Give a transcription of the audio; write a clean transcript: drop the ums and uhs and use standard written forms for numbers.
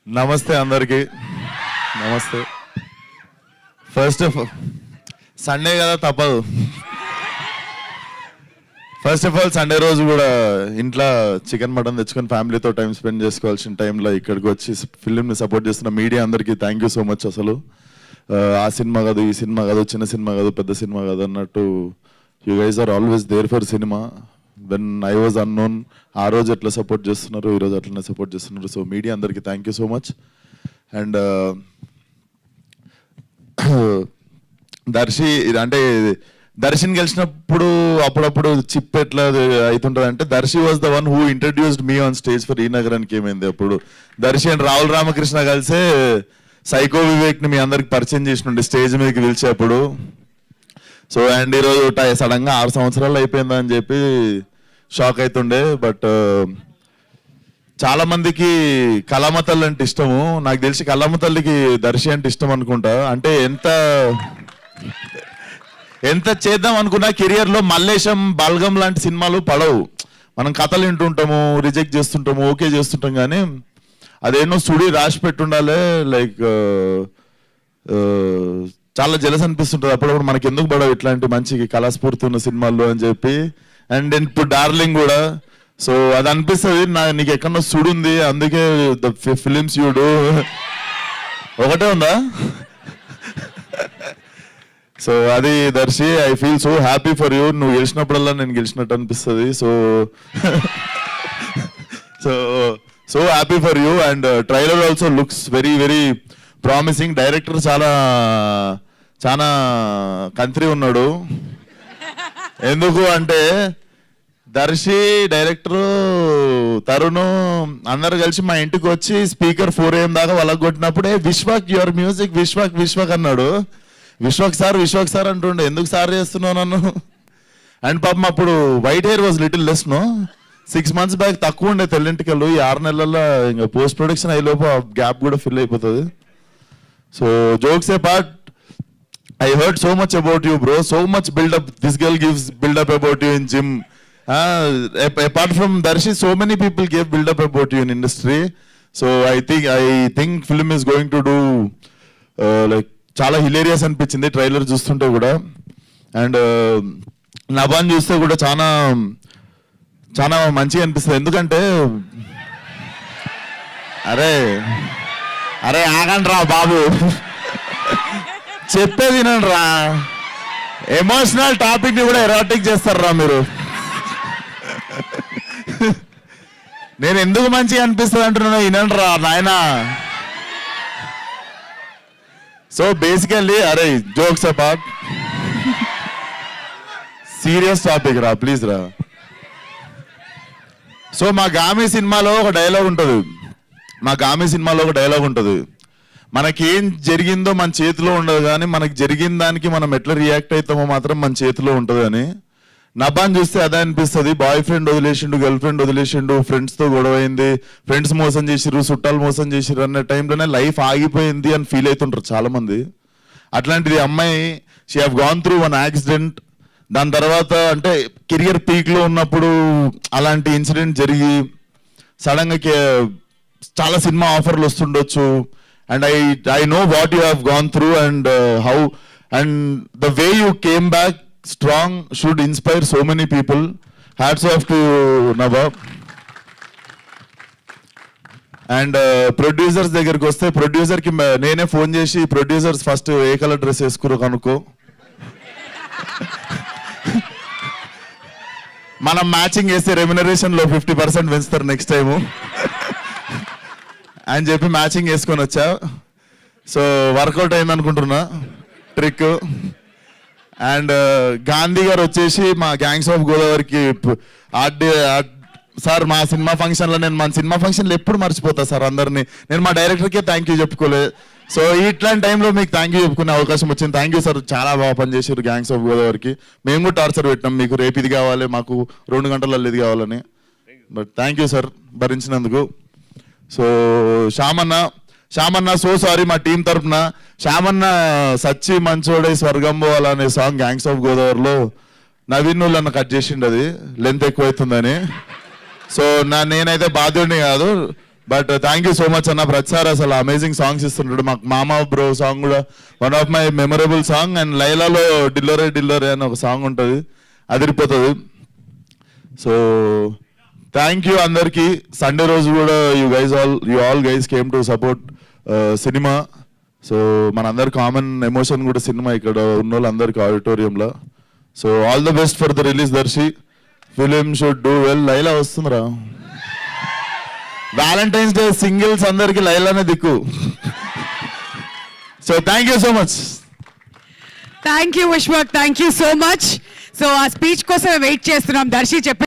నమస్తే అందరికి నమస్తే. ఫస్ట్ ఆఫ్ సండే కదా తప్పదు. ఫస్ట్ ఆఫ్ ఆల్ సండే రోజు కూడా ఇంట్లో చికెన్ మటన్ తెచ్చుకొని ఫ్యామిలీతో టైం స్పెండ్ చేసుకోవాల్సిన టైంలో ఇక్కడికి వచ్చి ఫిలింని సపోర్ట్ చేస్తున్న మీడియా అందరికీ థ్యాంక్ యూ సో మచ్. అసలు ఆ సినిమా కాదు, ఈ సినిమా కాదు, చిన్న సినిమా కాదు, పెద్ద సినిమా కాదు అన్నట్టు you guys are always there for cinema. When I was unknown ఆ రోజు ఎట్లా సపోర్ట్ చేస్తున్నారు, ఈరోజు అట్లనే సపోర్ట్ చేస్తున్నారు. సో మీడియా అందరికీ thank you so much. And Darshi అంటే దర్శన్ గెలిచినప్పుడు అప్పుడప్పుడు చిప్ ఎట్లా అవుతుంటుంది అంటే Darshi was the one who introduced me on stage for ఈ నగరానికి. ఏమైంది అప్పుడు దర్శి అండ్ రాహుల్ రామకృష్ణ కలిసే సైకో వివేక్ని మీ అందరికి పరిచయం చేసినండి స్టేజ్ మీదకి పిలిచేప్పుడు. సో అండ్ ఈరోజు సడన్గా 6 సంవత్సరాలు అయిపోయిందా అని చెప్పి షాక్ అవుతుండే. బట్ చాలా మందికి కళామ తల్లి అంటే ఇష్టము. నాకు తెలిసి కళామ తల్లికి దర్శి అంటే ఇష్టం అనుకుంటా. అంటే ఎంత చేద్దాం అనుకున్నా కెరియర్లో మల్లేశం, బల్గం లాంటి సినిమాలు పడవు. మనం కథలు వింటుంటాము, రిజెక్ట్ చేస్తుంటాము, ఓకే చేస్తుంటాం, కానీ అదేనో సుడి రాసి పెట్టుండాలి. లైక్ చాలా జలస్ అనిపిస్తుంటుంది అప్పుడప్పుడు మనకి, ఎందుకు పడవు ఇట్లాంటి మంచి కళాస్ఫూర్తి ఉన్న సినిమాల్లో అని చెప్పి. అండ్ ఇప్పుడు డార్లింగ్ కూడా. సో అది అనిపిస్తుంది నీకు ఎక్కడో సుడుంది, అందుకే ద ఫిలిమ్స్ యూ డూ. ఒకటే ఉందా? సో అది Darshi, I feel so happy for you. నువ్వు గెలిచినప్పుడల్లా నేను గెలిచినట్టు అనిపిస్తుంది. So so so happy for you. And trailer also looks very very promising. Director చాలా కంత్రి ఉన్నాడు. ఎందుకు అంటే దర్శి, డైరెక్టరు, తరుణ్ అందరు కలిసి మా ఇంటికి వచ్చి స్పీకర్ 4 AM దాకా వాళ్ళకి కొట్టినప్పుడే విశ్వక్ యువర్ మ్యూజిక్ విశ్వక్ విశ్వక్ అన్నాడు. విశ్వక్ సార్ అంటుండే, ఎందుకు సార్ చేస్తున్నావు నన్ను? అండ్ పాపం అప్పుడు white hair was little less no. 6 months back తక్కువ ఉండే తెల్లింటికలు. ఈ 6 నెలల్లో ఇంకా పోస్ట్ ప్రొడక్షన్ అయ్యేలోపు ఆ గ్యాప్ కూడా ఫిల్ అయిపోతుంది. So jokes apart, I heard so much about you bro, so much buildup this girl gives buildup about you in gym. Apart from Darshi, so many people gave buildup about you in industry. So I think film is going to do like చాలా hilarious అనిపించింది trailer చూస్తుంటే కూడా. And నభాన్ చూస్తే కూడా చాలా చాలా మంచిగా అనిపిస్తుంది. ఎందుకంటే అరే ఆగండి రా బాబు, చెప్పేది వినండి రా. ఎమోషనల్ టాపిక్ ని కూడా ఎరాటిక్ చేస్తారా మీరు. నేను ఎందుకు మంచిగా అనిపిస్తుంది అంటున్నా, వినండి రా నాయనా. సో బేసికల్లీ అరే జోక్స్ అపార్ట్, సీరియస్ టాపిక్ రా ప్లీజ్ రా. సో మా గామి సినిమాలో ఒక డైలాగ్ ఉంటుంది, మనకేం జరిగిందో మన చేతిలో ఉండదు, కానీ మనకి జరిగిన దానికి మనం ఎట్లా రియాక్ట్ అవుతామో మాత్రం మన చేతిలో ఉంటుంది అని. నభాన్ చూస్తే అదే అనిపిస్తుంది. బాయ్ ఫ్రెండ్ వదిలేసిండు, గర్ల్ ఫ్రెండ్ వదిలేసిండు, ఫ్రెండ్స్తో గొడవైంది, ఫ్రెండ్స్ మోసం చేసిర్రు, చుట్టాలు మోసం చేసిర్రు అన్న టైంలోనే లైఫ్ ఆగిపోయింది అని ఫీల్ అవుతుంటారు చాలా మంది. అట్లాంటిది అమ్మాయి, she have gone through one accident. దాని తర్వాత అంటే కెరియర్ పీక్లో ఉన్నప్పుడు అలాంటి ఇన్సిడెంట్ జరిగి సడన్గా చాలా సినిమా ఆఫర్లు వస్తుండొచ్చు. And I know what you have gone through and how and the way you came back strong should inspire so many people. Hats off to Nava. And producers దగ్గరికి వస్తే ప్రొడ్యూసర్కి నేనే ఫోన్ చేసి, ప్రొడ్యూసర్స్ ఫస్ట్ ఏ colour dress వేసుకురో కనుక్కో, మనం matching వేస్తే రెమ్యునరేషన్లో 50% పెంచుతారు next time అని చెప్పి మ్యాచింగ్ వేసుకొని వచ్చా. సో వర్కౌట్ అయింది అనుకుంటున్నా ట్రిక్. అండ్ గాంధీ గారు వచ్చేసి మా గ్యాంగ్స్ ఆఫ్ గోదావరికి సార్ మా సినిమా ఫంక్షన్లో, నేను మన సినిమా ఫంక్షన్లో ఎప్పుడు మర్చిపోతా సార్ అందరినీ. నేను మా డైరెక్టర్కే థ్యాంక్ యూ చెప్పుకోలేదు. సో ఇట్లాంటి టైంలో మీకు థ్యాంక్ యూ చెప్పుకునే అవకాశం వచ్చింది. థ్యాంక్ యూ సార్, చాలా బాగా పనిచేసారు గ్యాంగ్స్ ఆఫ్ గోదావరికి. మేము కూడా టార్చర్ పెట్టినాం, మీకు రేపు ఇది కావాలి, మాకు 2 గంటలలో ఇది కావాలని. బట్ థ్యాంక్ యూ సార్ భరించినందుకు. సో శ్యామన్న సో సారీ మా టీం తరఫున. శ్యామన్న సచ్చి మంచోడే స్వర్గం పోవాలనే సాంగ్ గ్యాంగ్స్ ఆఫ్ గోదావరిలో నవీన్ నన్ను కట్ చేసిండు, అది లెంత్ ఎక్కువైతుందని. సో నేనైతే బాధ్యుడిని కాదు, but thank you so much అన్న. ప్రతిసారి అసలు అమేజింగ్ సాంగ్స్ ఇస్తుంటాడు. మాకు మామా బ్రో సాంగ్ కూడా one of my memorable song. And లైలాలో డిల్లోరే డిల్లోరే అని ఒక సాంగ్ ఉంటుంది, అదిరిపోతుంది. సో థ్యాంక్ యూ అందరికి. సండే రోజు కూడా you all guys came to support cinema. So మనందరి కామన్ ఎమోషన్ కూడా సినిమా, ఇక్కడ ఉన్న వాళ్ళందరికీ ఆడిటోరియంలో. So all the best for the release Darshi. Film should do well. Laila వస్తుందిరా. వ్యాలంటైన్స్ డే సింగిల్స్ అందరికి లైలానే దిక్కు. So thank you so much. Thank you Vishwak, thank you so much. So ఆ స్పీచ్ కోసం వెయిట్ చేస్తున్నాం. దర్శి చెప్పి